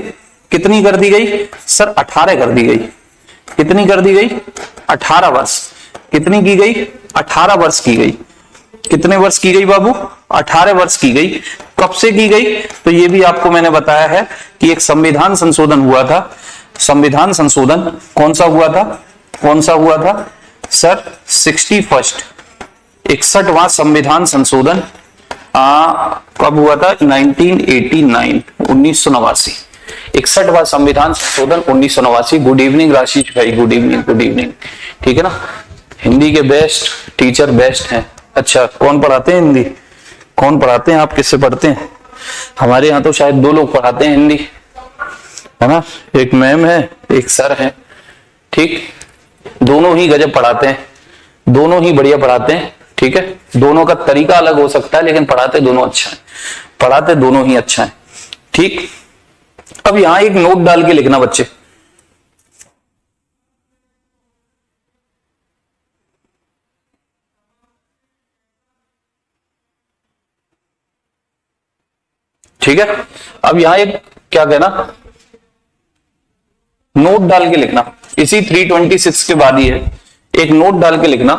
कितनी कर दी गई सर, 18 कर दी गई। कितनी कर दी गई, 18 वर्ष। कितनी की गई, 18 वर्ष की गई। कितने वर्ष की गई बाबू, 18 वर्ष की गई। कब से की गई, तो ये भी आपको मैंने बताया है कि एक संविधान संशोधन हुआ था। संविधान संशोधन कौन सा हुआ था सर, 61वां संविधान संशोधन कब हुआ था, 1989, 1989। 61वां संविधान संशोधन 1989। गुड इवनिंग राशीष भाई, गुड इवनिंग। ठीक है ना, हिंदी के बेस्ट टीचर बेस्ट हैं। अच्छा, कौन पढ़ाते हैं हिंदी, कौन पढ़ाते हैं, आप किससे पढ़ते हैं? हमारे यहाँ तो शायद 2 लोग पढ़ाते हैं हिंदी, है ना, एक मैम है, एक सर है। ठीक, दोनों ही गजब पढ़ाते हैं, दोनों ही बढ़िया पढ़ाते हैं। ठीक है, दोनों का तरीका अलग हो सकता है लेकिन पढ़ाते दोनों अच्छा है, पढ़ाते दोनों ही अच्छा है। ठीक, अब यहां एक नोट डाल के लिखना बच्चे, ठीक है। अब यहां एक क्या कहना, नोट डाल के लिखना, इसी 326 के बाद ही है, एक नोट डाल के लिखना।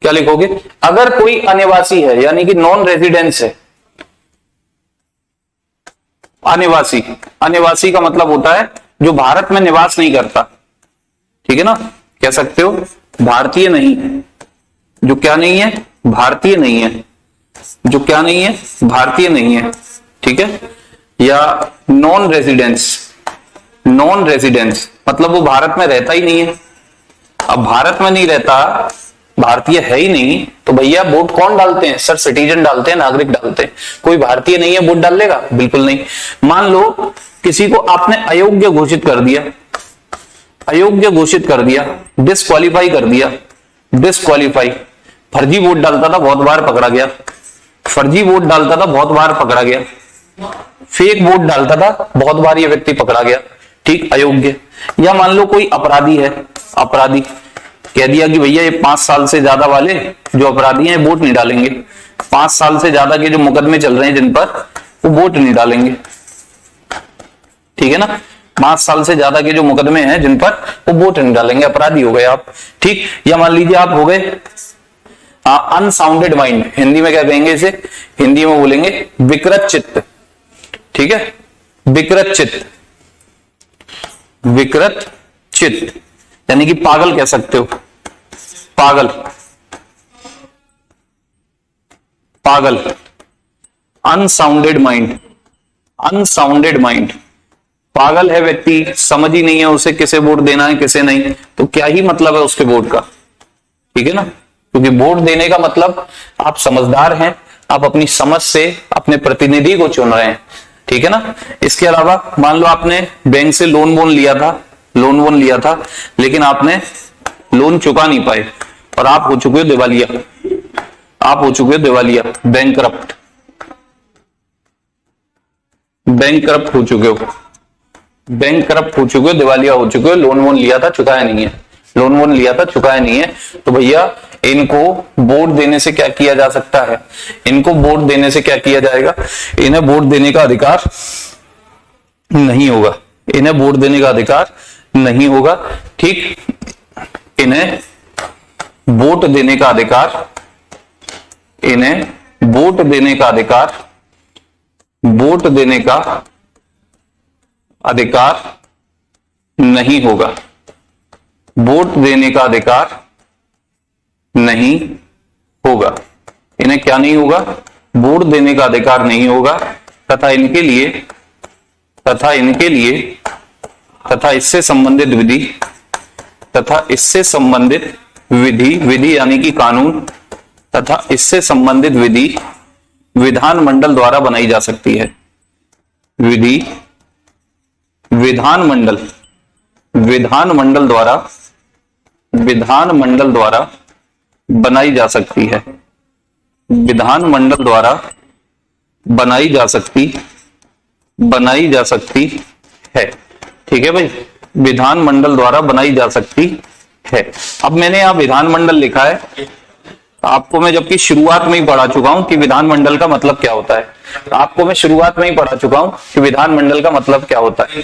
क्या लिखोगे, अगर कोई अनिवासी है यानी कि नॉन रेजिडेंस है, अनिवासी का मतलब होता है जो भारत में निवास नहीं करता। ठीक है ना, कह सकते हो भारतीय नहीं, जो क्या नहीं है, भारतीय नहीं है, जो क्या नहीं है, भारतीय नहीं है। ठीक है, या नॉन रेजिडेंस मतलब वो भारत में रहता ही नहीं है। अब भारत में नहीं रहता, भारतीय है ही नहीं, तो भैया वोट कौन डालते हैं सर, सिटीजन डालते हैं, नागरिक डालते हैं। कोई भारतीय नहीं है वोट डाल लेगा, बिल्कुल नहीं। मान लो किसी को आपने अयोग्य घोषित कर दिया, डिस्क्वालीफाई कर दिया, डिस्क्वालीफाई, फर्जी वोट डालता था, बहुत बार पकड़ा गया, फर्जी वोट डालता था, बहुत बार पकड़ा गया, फेक वोट डालता था, बहुत बार ये व्यक्ति पकड़ा गया। ठीक, अयोग्य। या मान लो कोई अपराधी है, अपराधी कह दिया कि भैया ये 5 साल से ज्यादा वाले जो अपराधी हैं वोट नहीं डालेंगे, 5 साल से ज्यादा के जो मुकदमे चल रहे हैं जिन पर, वो वोट नहीं डालेंगे। ठीक है ना, 5 साल से ज्यादा के जो मुकदमे हैं जिन पर, वो वोट नहीं डालेंगे, अपराधी हो गए आप। ठीक, या मान लीजिए आप हो गए अनसाउंडेड माइंड, हिंदी में क्या कहेंगे इसे, हिंदी में बोलेंगे विकृत चित्त। ठीक है, विकृत चित्त यानी कि पागल कह सकते हो, पागल। अनसाउंडेड माइंड, पागल है व्यक्ति, समझ ही नहीं है उसे किसे वोट देना है किसे नहीं, तो क्या ही मतलब है उसके वोट का। ठीक है ना, क्योंकि वोट देने का मतलब आप समझदार हैं, आप अपनी समझ से अपने प्रतिनिधि को चुन रहे हैं। ठीक है ना, इसके अलावा मान लो आपने बैंक से लोन लिया था, लोन वोन लिया था, लेकिन आपने लोन चुका नहीं पाए और आप हो चुके हो दिवालिया, आप हो चुके हो दिवालिया, बैंकरप्ट, बैंकरप्ट हो चुके हो, बैंकरप्ट हो चुके हो, दिवालिया हो चुके हो, लोन वोन लिया था चुकाया नहीं है, लोन वोन लिया था चुकाया नहीं है। तो भैया इनको वोट देने से क्या किया जा सकता है, इनको वोट देने से क्या किया जाएगा, इन्हें वोट देने का अधिकार नहीं होगा, इन्हें वोट देने का अधिकार नहीं होगा। ठीक, इन्हें वोट देने का अधिकार, इन्हें वोट देने का अधिकार, वोट देने का अधिकार नहीं होगा, वोट देने का अधिकार नहीं होगा, इन्हें क्या नहीं होगा, वोट देने का अधिकार नहीं होगा, तथा इनके लिए, तथा इनके लिए, तथा इससे संबंधित विधि, तथा इससे संबंधित विधि, विधि यानी कि कानून, तथा इससे संबंधित विधि विधानमंडल द्वारा बनाई जा सकती है, विधि विधानमंडल, विधानमंडल द्वारा, विधानमंडल द्वारा बनाई जा सकती है, विधानमंडल द्वारा बनाई जा सकती, बनाई जा सकती है। ठीक है भाई, विधानमंडल द्वारा बनाई जा सकती है। अब मैंने यहां विधानमंडल लिखा है, आपको मैं जबकि शुरुआत में ही पढ़ा चुका हूं कि विधानमंडल का मतलब क्या होता है, आपको मैं शुरुआत में ही पढ़ा चुका हूं कि विधानमंडल का मतलब क्या होता है।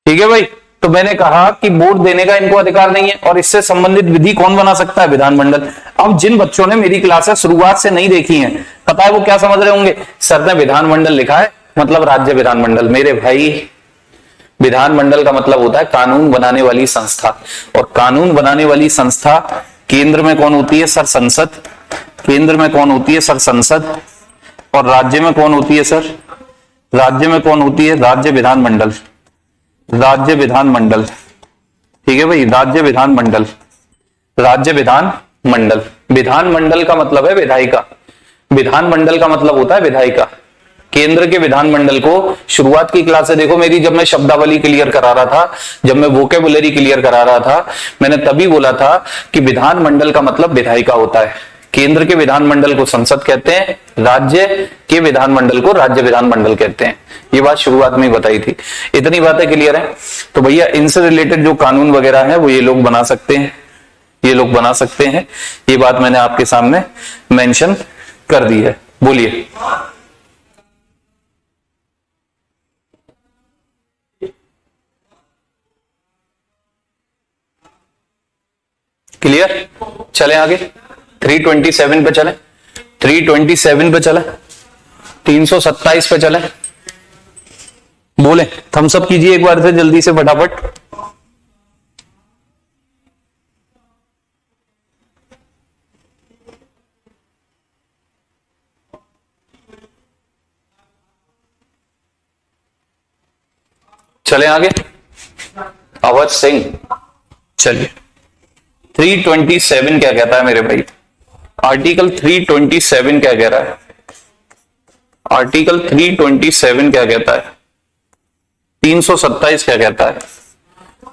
ठीक है भाई, तो मैंने कहा कि वोट देने का इनको अधिकार नहीं है और इससे संबंधित विधि कौन बना सकता है, विधानमंडल। अब जिन बच्चों ने मेरी क्लासेस शुरुआत से नहीं देखी हैं, पता है वो क्या समझ रहे होंगे, सर ने विधानमंडल लिखा है मतलब राज्य विधानमंडल। मेरे भाई, विधानमंडल का मतलब होता है कानून बनाने वाली संस्था, और कानून बनाने वाली संस्था केंद्र में कौन होती है, सर संसद, केंद्र में कौन होती है, सर संसद, और राज्य में कौन होती है, सर राज्य में कौन होती है, राज्य विधानमंडल, राज्य विधानमंडल। ठीक है भाई, राज्य विधानमंडल, राज्य विधानमंडल। विधानमंडल का मतलब है विधायिका, विधानमंडल का मतलब होता है विधायिका। केंद्र के विधानमंडल को शुरुआत की क्लास से देखो मेरी, जब मैं शब्दावली क्लियर करा रहा था, जब मैं वोकेबुलरी क्लियर करा रहा था, मैंने तभी बोला था कि विधानमंडल का मतलब विधायिका होता है। केंद्र के विधानमंडल को संसद कहते हैं, राज्य के विधानमंडल को राज्य विधानमंडल कहते हैं। ये बात शुरुआत में ही बताई थी। इतनी बातें क्लियर है? तो भैया इनसे रिलेटेड जो कानून वगैरह है वो ये लोग बना सकते हैं, ये लोग बना सकते हैं। ये बात मैंने आपके सामने मेंशन कर दी है। बोलिए। क्लियर? चले आगे 327 पे चले, 327 पे चले, 327 पे चले। बोले थम्स अप कीजिए एक बार से जल्दी से फटाफट। चले आगे। अवध सिंह, चलिए 327 क्या कहता है मेरे भाई? आर्टिकल 327 क्या कह रहा है? आर्टिकल 327 क्या कहता है? 327 क्या कहता है?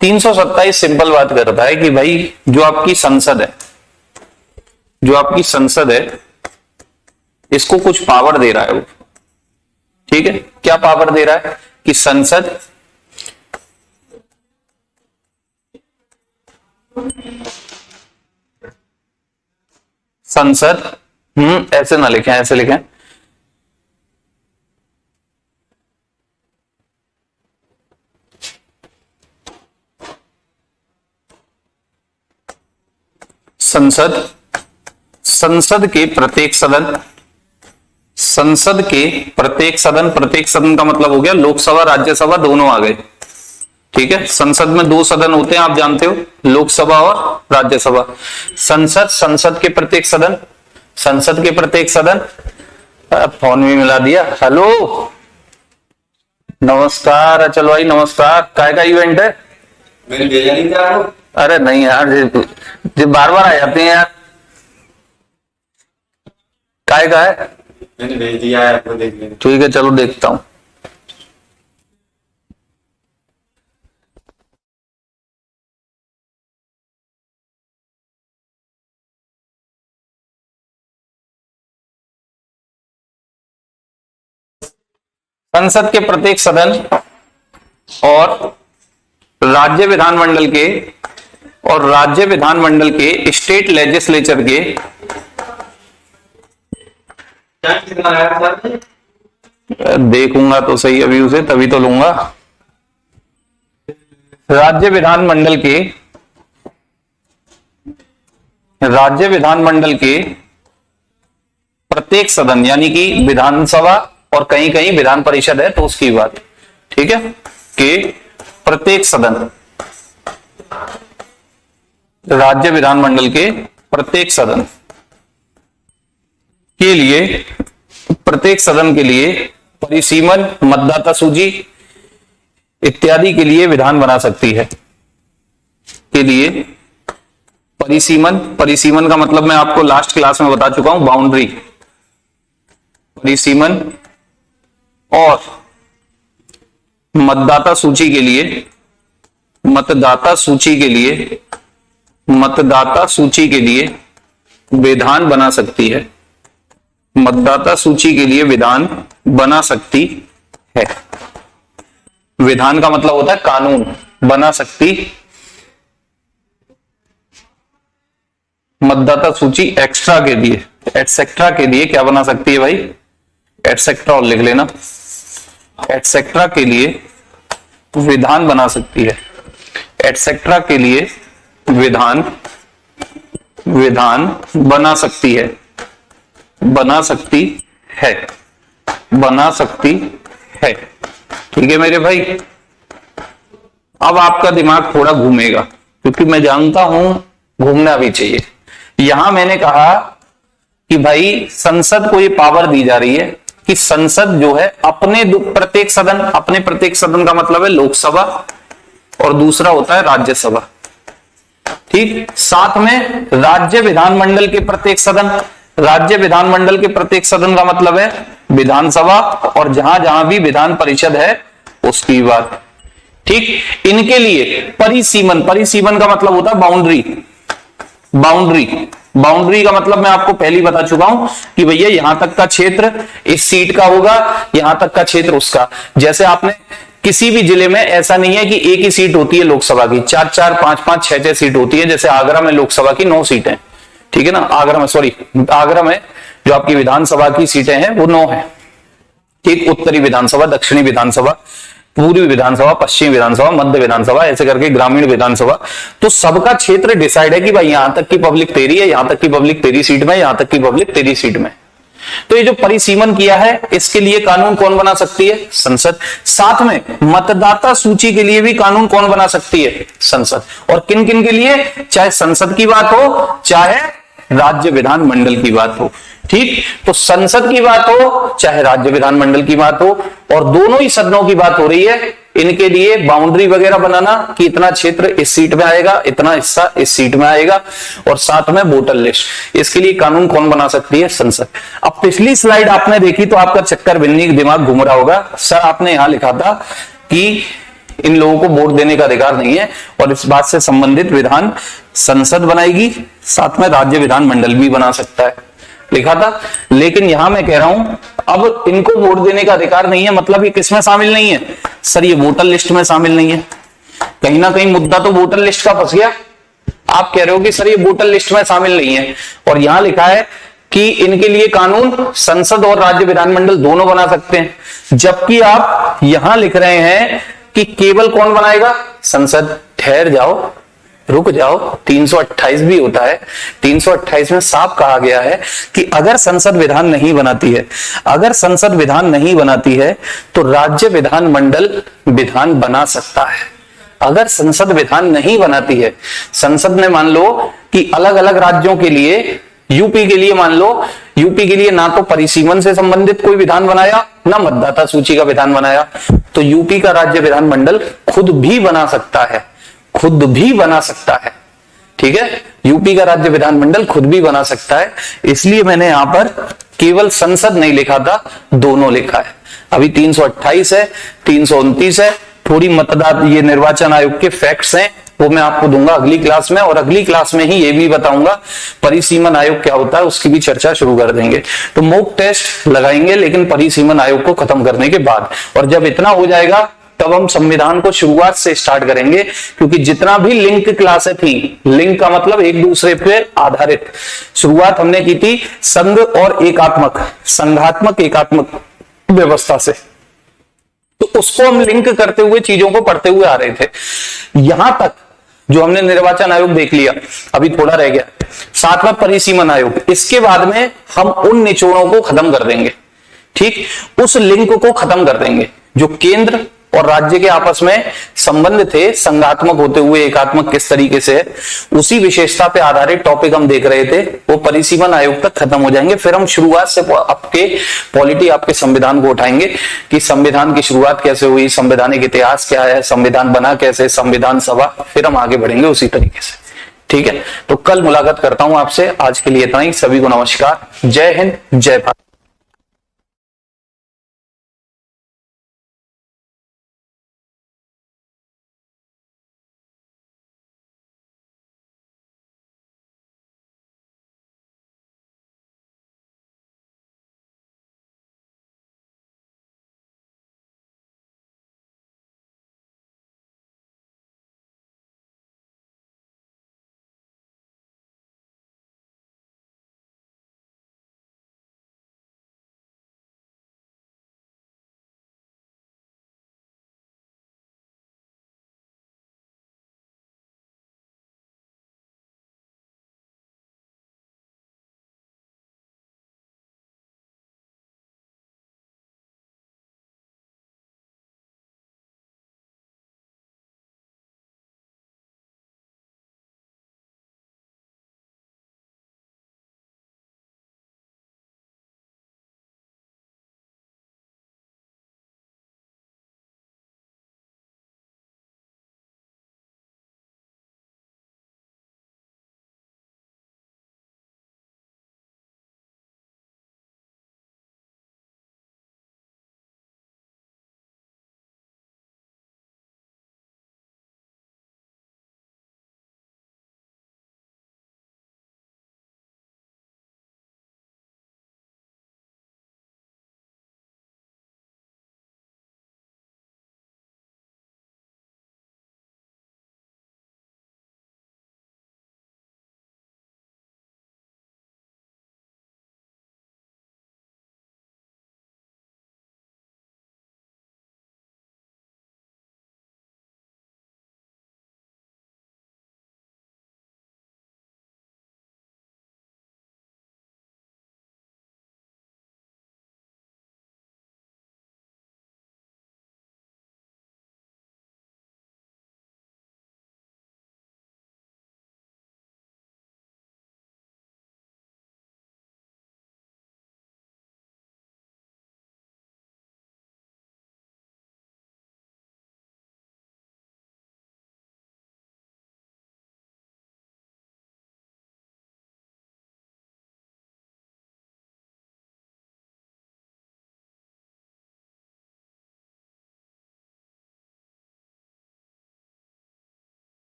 327 सिंपल बात करता है कि भाई जो आपकी संसद है, जो आपकी संसद है, इसको कुछ पावर दे रहा है वो। ठीक है, क्या पावर दे रहा है? कि संसद संसद ऐसे ना लिखें, ऐसे लिखें। संसद, संसद के प्रत्येक सदन, संसद के प्रत्येक सदन, प्रत्येक सदन का मतलब हो गया लोकसभा राज्यसभा दोनों आ गए। ठीक है, संसद में दो सदन होते हैं आप जानते हो, लोकसभा और राज्यसभा। संसद, संसद के प्रत्येक सदन, संसद के प्रत्येक सदन। फोन भी मिला दिया। हेलो नमस्कार अचल भाई, नमस्कार। काय का इवेंट है? मैंने भेजा नहीं था आपको। अरे नहीं यार, जो बार बार आ जाते हैं यार। काय का है? मैंने भेज दिया है आपको, देख लेना। ठीक है चलो देखता हूं। संसद के प्रत्येक सदन और राज्य विधानमंडल के, और राज्य विधानमंडल के स्टेट लेजिस्लेचर के, कितना आया सर? देखूंगा तो सही अभी उसे, तभी तो लूंगा। राज्य विधानमंडल के, राज्य विधानमंडल के प्रत्येक सदन यानी कि विधानसभा और कहीं कहीं विधान परिषद है तो उसकी बात, ठीक है, कि प्रत्येक सदन, राज्य विधानमंडल के प्रत्येक सदन के लिए, प्रत्येक सदन के लिए परिसीमन, मतदाता सूची इत्यादि के लिए विधान बना सकती है। के लिए परिसीमन, परिसीमन का मतलब मैं आपको लास्ट क्लास में बता चुका हूं, बाउंड्री, परिसीमन और मतदाता सूची के लिए, मतदाता सूची के लिए, मतदाता सूची के लिए विधान बना सकती है, मतदाता सूची के लिए विधान बना सकती है। विधान का मतलब होता है कानून, बना सकती, मतदाता सूची एक्स्ट्रा के लिए, एटसेट्रा के लिए क्या बना सकती है भाई? एटसेट्रा, और लिख लेना, एटसेट्रा के लिए विधान बना सकती है, एटसेट्रा के लिए विधान, विधान बना सकती है, बना सकती है, बना सकती है। ठीक है मेरे भाई, अब आपका दिमाग थोड़ा घूमेगा क्योंकि मैं जानता हूं घूमना भी चाहिए। यहां मैंने कहा कि भाई संसद को ये पावर दी जा रही है कि संसद जो है अपने प्रत्येक सदन, अपने प्रत्येक सदन का मतलब है लोकसभा और दूसरा होता है राज्यसभा, ठीक, साथ में राज्य विधानमंडल के प्रत्येक सदन, राज्य विधानमंडल के प्रत्येक सदन का मतलब है विधानसभा और जहां जहां भी विधान परिषद है उसकी बात, ठीक। इनके लिए परिसीमन, परिसीमन का मतलब होता है बाउंड्री, बाउंड्री, बाउंड्री का मतलब मैं आपको पहले ही बता चुका हूं कि भैया यहां तक का क्षेत्र इस सीट का होगा, यहां तक का क्षेत्र उसका। जैसे आपने किसी भी जिले में ऐसा नहीं है कि एक ही सीट होती है लोकसभा की, 4-4, 5-5, 6-6 सीट होती है। जैसे आगरा में लोकसभा की 9 सीटें, ठीक है ना, आगरा में, सॉरी, आगरा में जो आपकी विधानसभा की सीटें हैं वो 9 है, ठीक। उत्तरी विधानसभा, दक्षिणी विधानसभा, पूर्वी विधानसभा, पश्चिमी विधानसभा, मध्य विधानसभा, ऐसे करके ग्रामीण विधानसभा। तो सबका क्षेत्र डिसाइड है कि भाई यहां तक की पब्लिक तेरी है, यहां तक की पब्लिक तेरी सीट में, यहां तक की पब्लिक तेरी सीट में। तो ये जो परिसीमन किया है इसके लिए कानून कौन बना सकती है? संसद। साथ में मतदाता सूची के लिए भी कानून कौन बना सकती है? संसद। और किन किन के लिए? चाहे संसद की बात हो चाहे राज्य विधानमंडल की बात हो, ठीक। तो संसद की बात हो चाहे राज्य विधानमंडल की बात हो, और दोनों ही सदनों की बात हो रही है, इनके लिए बाउंड्री वगैरह बनाना कि इतना क्षेत्र इस सीट में आएगा, इतना हिस्सा इस सीट में आएगा, और साथ में वोटर लिस्ट, इसके लिए कानून कौन बना सकती है? संसद। अब पिछली स्लाइड आपने देखी तो आपका चक्कर बिन्नी दिमाग घूम रहा होगा। सर आपने यहां लिखा था कि इन लोगों को वोट देने का अधिकार नहीं है और इस बात से संबंधित विधान संसद बनाएगी, साथ में राज्य विधानमंडल भी बना सकता है, लिखा था। लेकिन यहां मैं कह रहा हूं अब इनको वोट देने का अधिकार नहीं है, मतलब ये किसमें शामिल नहीं है? सर ये वोटर लिस्ट में शामिल नहीं है। कहीं ना कहीं मुद्दा तो वोटर लिस्ट का फंस गया। आप कह रहे हो कि सर ये वोटर लिस्ट में शामिल नहीं है, और यहां लिखा है कि इनके लिए कानून संसद और राज्य विधानमंडल दोनों बना सकते हैं, जबकि आप यहां लिख रहे हैं कि केवल कौन बनाएगा, संसद। ठहर जाओ, रुक जाओ, 328 भी होता है। 328 में साफ कहा गया है कि अगर संसद विधान नहीं बनाती है, अगर संसद विधान नहीं बनाती है तो राज्य विधानमंडल विधान बना सकता है। अगर संसद विधान नहीं बनाती है, संसद ने मान लो कि अलग अलग राज्यों के लिए, यूपी के लिए मान लो, यूपी के लिए ना तो परिसीमन से संबंधित कोई विधान बनाया, ना मतदाता सूची का विधान बनाया, तो यूपी का राज्य विधानमंडल खुद भी बना सकता है, खुद भी बना सकता है। ठीक है, यूपी का राज्य विधानमंडल खुद भी बना सकता है। इसलिए मैंने यहां पर केवल संसद नहीं लिखा था, दोनों लिखा है। अभी 328 है, 329 है, थोड़ी मतदाता, ये निर्वाचन आयोग के फैक्ट्स हैं, वो मैं आपको दूंगा अगली क्लास में, और अगली क्लास में ही ये भी बताऊंगा परिसीमन आयोग क्या होता है, उसकी भी चर्चा शुरू कर देंगे। तो मॉक टेस्ट लगाएंगे, लेकिन परिसीमन आयोग को खत्म करने के बाद, और जब इतना हो जाएगा तब हम संविधान को शुरुआत से स्टार्ट करेंगे, क्योंकि जितना भी लिंक क्लासें थी, लिंक का मतलब एक दूसरे पे आधारित, शुरुआत हमने की थी संघ और एकात्मक, संघात्मक एकात्मक व्यवस्था से, तो उसको हम लिंक करते हुए चीजों को पढ़ते हुए आ रहे थे। यहां तक जो हमने निर्वाचन आयोग देख लिया, अभी थोड़ा रह गया, साथ में परिसीमन आयोग, इसके बाद में हम उन निचोड़ों को खत्म कर देंगे। ठीक, उस लिंक को खत्म कर देंगे जो केंद्र और राज्य के आपस में संबंध थे, संघात्मक होते हुए एकात्मक किस तरीके से, उसी विशेषता पे आधारित टॉपिक हम देख रहे थे, वो परिसीमन आयोग तक खत्म हो जाएंगे। फिर हम शुरुआत से आपके पॉलिटी, आपके संविधान को उठाएंगे कि संविधान की शुरुआत कैसे हुई, संवैधानिक इतिहास क्या है, संविधान बना कैसे, संविधान सभा, फिर हम आगे बढ़ेंगे उसी तरीके से। ठीक है, तो कल मुलाकात करता हूं आपसे। आज के लिए इतना ही। सभी को नमस्कार, जय हिंद, जय भारत।